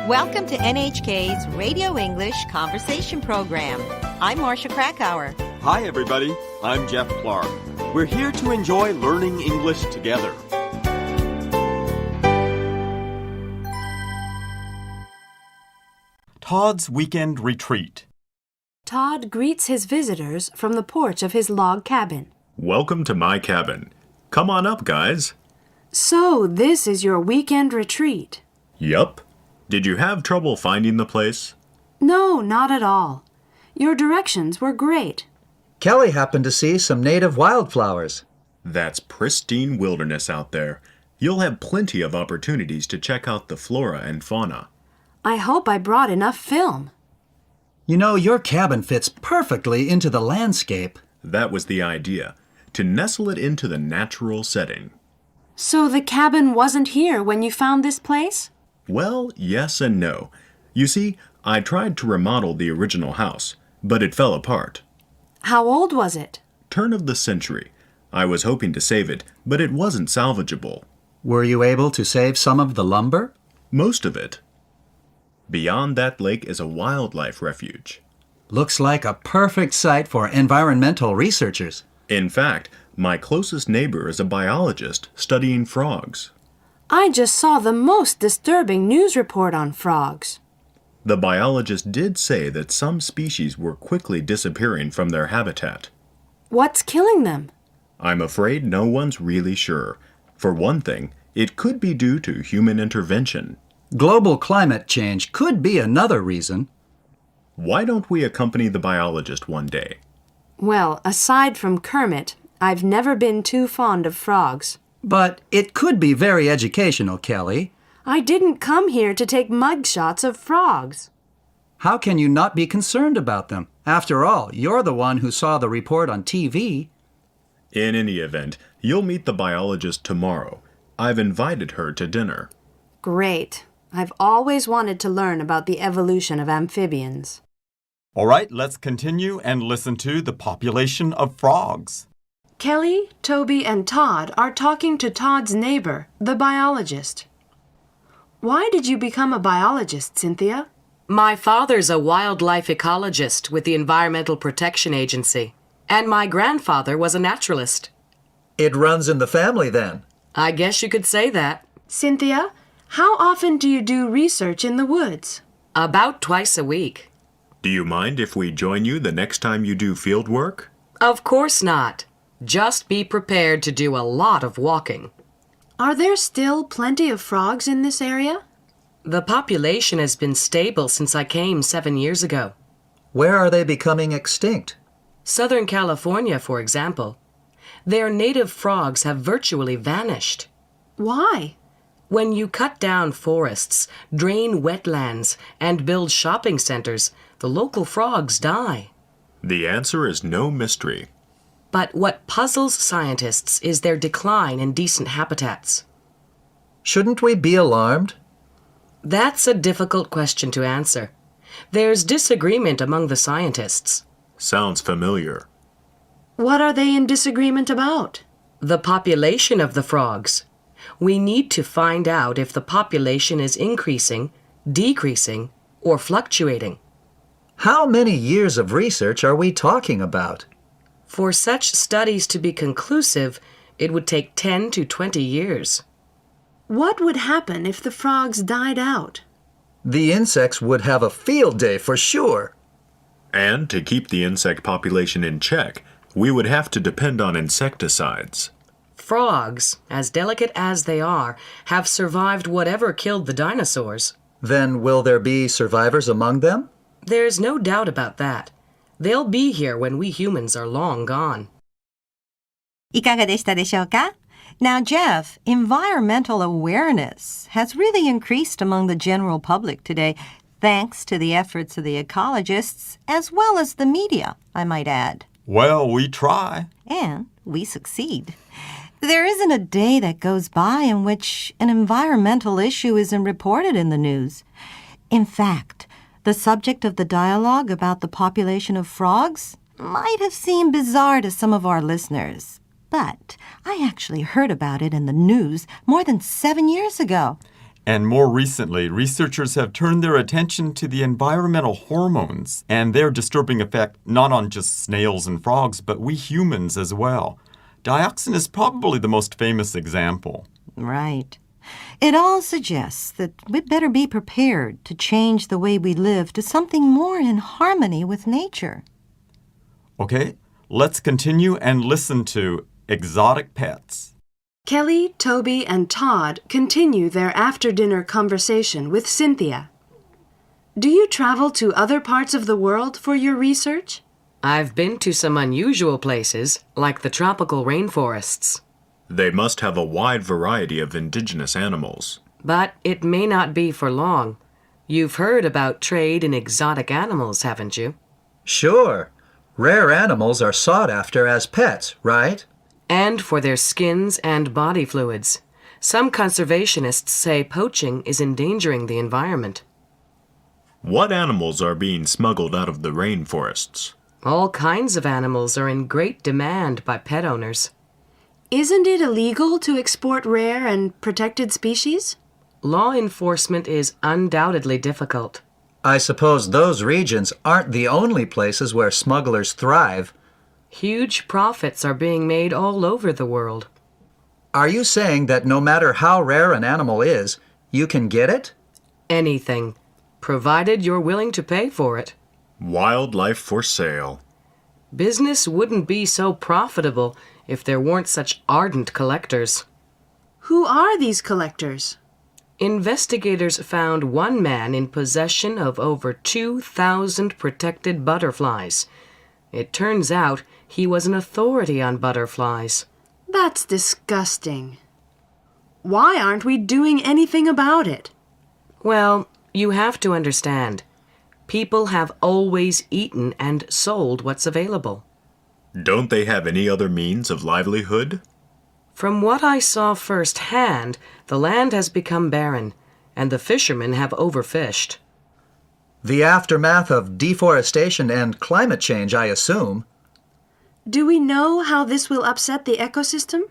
Welcome to NHK's Radio English Conversation Program. I'm Marsha Krakauer. Hi, everybody. I'm Jeff Clark. We're here to enjoy learning English together. Todd's Weekend Retreat. Todd greets his visitors from the porch of his log cabin. Welcome to my cabin. Come on up, guys. So, this is your weekend retreat? Yup. Did you have trouble finding the place? No, not at all. Your directions were great. Kelly happened to see some native wildflowers. That's pristine wilderness out there. You'll have plenty of opportunities to check out the flora and fauna. I hope I brought enough film. You know, your cabin fits perfectly into the landscape. That was the idea, to nestle it into the natural setting. So the cabin wasn't here when you found this place? Well, yes and no. You see, I tried to remodel the original house, but it fell apart. How old was it? Turn of the century. I was hoping to save it, but it wasn't salvageable. Were you able to save some of the lumber? Most of it. Beyond that lake is a wildlife refuge. Looks like a perfect site for environmental researchers. In fact, my closest neighbor is a biologist studying frogs. I just saw the most disturbing news report on frogs. The biologist did say that some species were quickly disappearing from their habitat. What's killing them? I'm afraid no one's really sure. For one thing, it could be due to human intervention. Global climate change could be another reason. Why don't we accompany the biologist one day? Well, aside from Kermit, I've never been too fond of frogs. But it could be very educational, Kelly. I didn't come here to take mug shots of frogs. How can you not be concerned about them? After all, you're the one who saw the report on TV. In any event, you'll meet the biologist tomorrow. I've invited her to dinner. Great. I've always wanted to learn about the evolution of amphibians. All right, let's continue and listen to the population of frogs. Kelly, Toby, and Todd are talking to Todd's neighbor, the biologist. Why did you become a biologist, Cynthia? My father's a wildlife ecologist with the Environmental Protection Agency, and my grandfather was a naturalist. It runs in the family, then. I guess you could say that. Cynthia, how often do you do research in the woods? About twice a week. Do you mind if we join you the next time you do field work? Of course not. Just be prepared to do a lot of walking. Are there still plenty of frogs in this area? The population has been stable since I came 7 years ago. Where are they becoming extinct? Southern California, for example. Their native frogs have virtually vanished. Why? When you cut down forests, drain wetlands, and build shopping centers, the local frogs die. The answer is no mystery. But what puzzles scientists is their decline in decent habitats. Shouldn't we be alarmed? That's a difficult question to answer. There's disagreement among the scientists. Sounds familiar. What are they in disagreement about? The population of the frogs. We need to find out if the population is increasing, decreasing, or fluctuating. How many years of research are we talking about? For such studies to be conclusive, it would take 10 to 20 years. What would happen if the frogs died out? The insects would have a field day for sure. And to keep the insect population in check, we would have to depend on insecticides. Frogs, as delicate as they are, have survived whatever killed the dinosaurs. Then will there be survivors among them? There's no doubt about that. They'll be here when we humans are long gone. いかがでしたでしょうか? Now, Jeff, environmental awareness has really increased among the general public today, thanks to the efforts of the ecologists as well as the media, I might add. Well, we try. And we succeed. There isn't a day that goes by in which an environmental issue isn't reported in the news. In fact, the subject of the dialogue about the population of frogs might have seemed bizarre to some of our listeners, but I actually heard about it in the news more than 7 years ago. And more recently, researchers have turned their attention to the environmental hormones and their disturbing effect not on just snails and frogs, but we humans as well. Dioxin is probably the most famous example. Right. It all suggests that we'd better be prepared to change the way we live to something more in harmony with nature. Okay, let's continue and listen to Exotic Pets. Kelly, Toby, and Todd continue their after-dinner conversation with Cynthia. Do you travel to other parts of the world for your research? I've been to some unusual places, like the tropical rainforests. They must have a wide variety of indigenous animals. But it may not be for long. You've heard about trade in exotic animals, haven't you? Sure. Rare animals are sought after as pets, right? And for their skins and body fluids. Some conservationists say poaching is endangering the environment. What animals are being smuggled out of the rainforests? All kinds of animals are in great demand by pet owners. Isn't it illegal to export rare and protected species? Law enforcement is undoubtedly difficult. I suppose those regions aren't the only places where smugglers thrive. Huge profits are being made all over the world. Are you saying that no matter how rare an animal is, you can get it? Anything, provided you're willing to pay for it. Wildlife for sale. Business wouldn't be so profitable if there weren't such ardent collectors. Who are these collectors? Investigators found one man in possession of over 2,000 protected butterflies. It turns out he was an authority on butterflies. That's disgusting. Why aren't we doing anything about it? Well, you have to understand. People have always eaten and sold what's available. Don't they have any other means of livelihood? From what I saw firsthand, the land has become barren, and the fishermen have overfished. The aftermath of deforestation and climate change, I assume. Do we know how this will upset the ecosystem?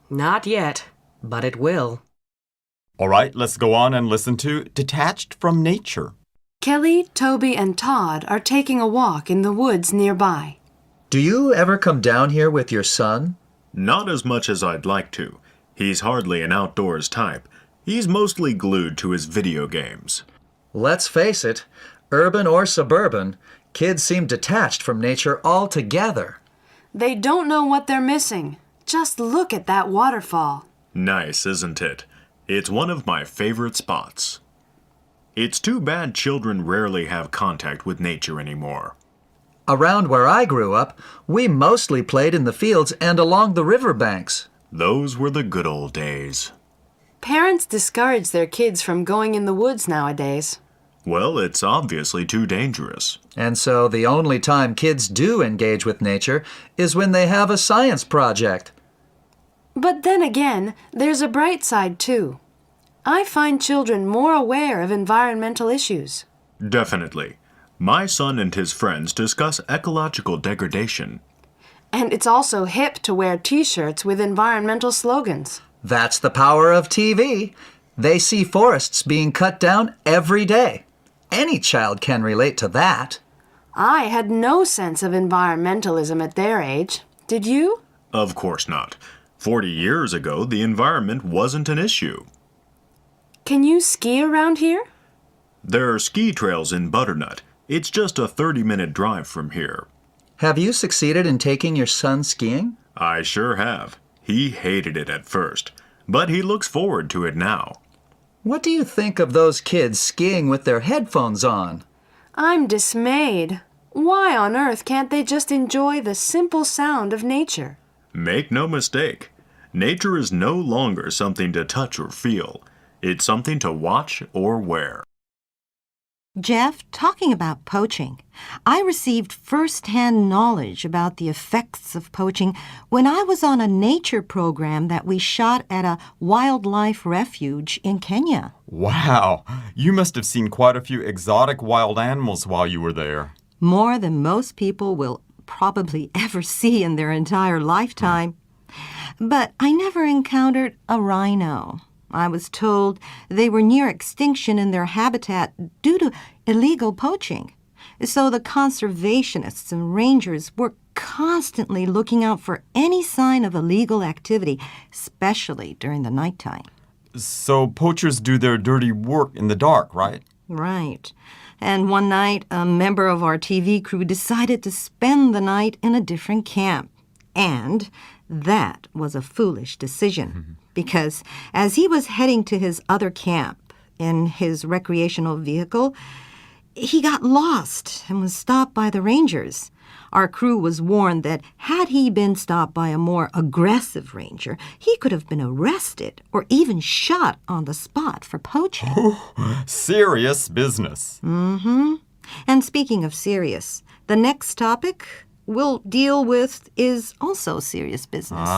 Not yet, but it will. All right, let's go on and listen to Detached from Nature. Kelly, Toby, and Todd are taking a walk in the woods nearby. Do you ever come down here with your son? Not as much as I'd like to. He's hardly an outdoors type. He's mostly glued to his video games. Let's face it, urban or suburban, kids seem detached from nature altogether. They don't know what they're missing. Just look at that waterfall. Nice, isn't it? It's one of my favorite spots. It's too bad children rarely have contact with nature anymore. Around where I grew up, we mostly played in the fields and along the riverbanks. Those were the good old days. Parents discourage their kids from going in the woods nowadays. Well, it's obviously too dangerous. And so the only time kids do engage with nature is when they have a science project. But then again, there's a bright side too. I find children more aware of environmental issues. Definitely. My son and his friends discuss ecological degradation. And it's also hip to wear t-shirts with environmental slogans. That's the power of TV. They see forests being cut down every day. Any child can relate to that. I had no sense of environmentalism at their age. Did you? Of course not. 40 years ago, the environment wasn't an issue. Can you ski around here? There are ski trails in Butternut. It's just a 30-minute drive from here. Have you succeeded in taking your son skiing? I sure have. He hated it at first, but he looks forward to it now. What do you think of those kids skiing with their headphones on? I'm dismayed. Why on earth can't they just enjoy the simple sound of nature? Make no mistake. Nature is no longer something to touch or feel. It's something to watch or wear. Jeff, talking about poaching, I received first-hand knowledge about the effects of poaching when I was on a nature program that we shot at a wildlife refuge in Kenya. Wow, you must have seen quite a few exotic wild animals while you were there. More than most people will probably ever see in their entire lifetime. But I never encountered a rhino. I was told they were near extinction in their habitat due to illegal poaching. So the conservationists and rangers were constantly looking out for any sign of illegal activity, especially during the nighttime. So poachers do their dirty work in the dark, right? Right. And one night, a member of our TV crew decided to spend the night in a different camp. And that was a foolish decision, because as he was heading to his other camp in his recreational vehicle, he got lost and was stopped by the rangers. Our crew was warned that had he been stopped by a more aggressive ranger, he could have been arrested or even shot on the spot for poaching. Serious business. And speaking of serious, the next topic we'll deal with is also serious business.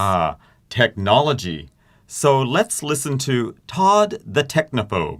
Technology. So let's listen to Todd the Technophobe.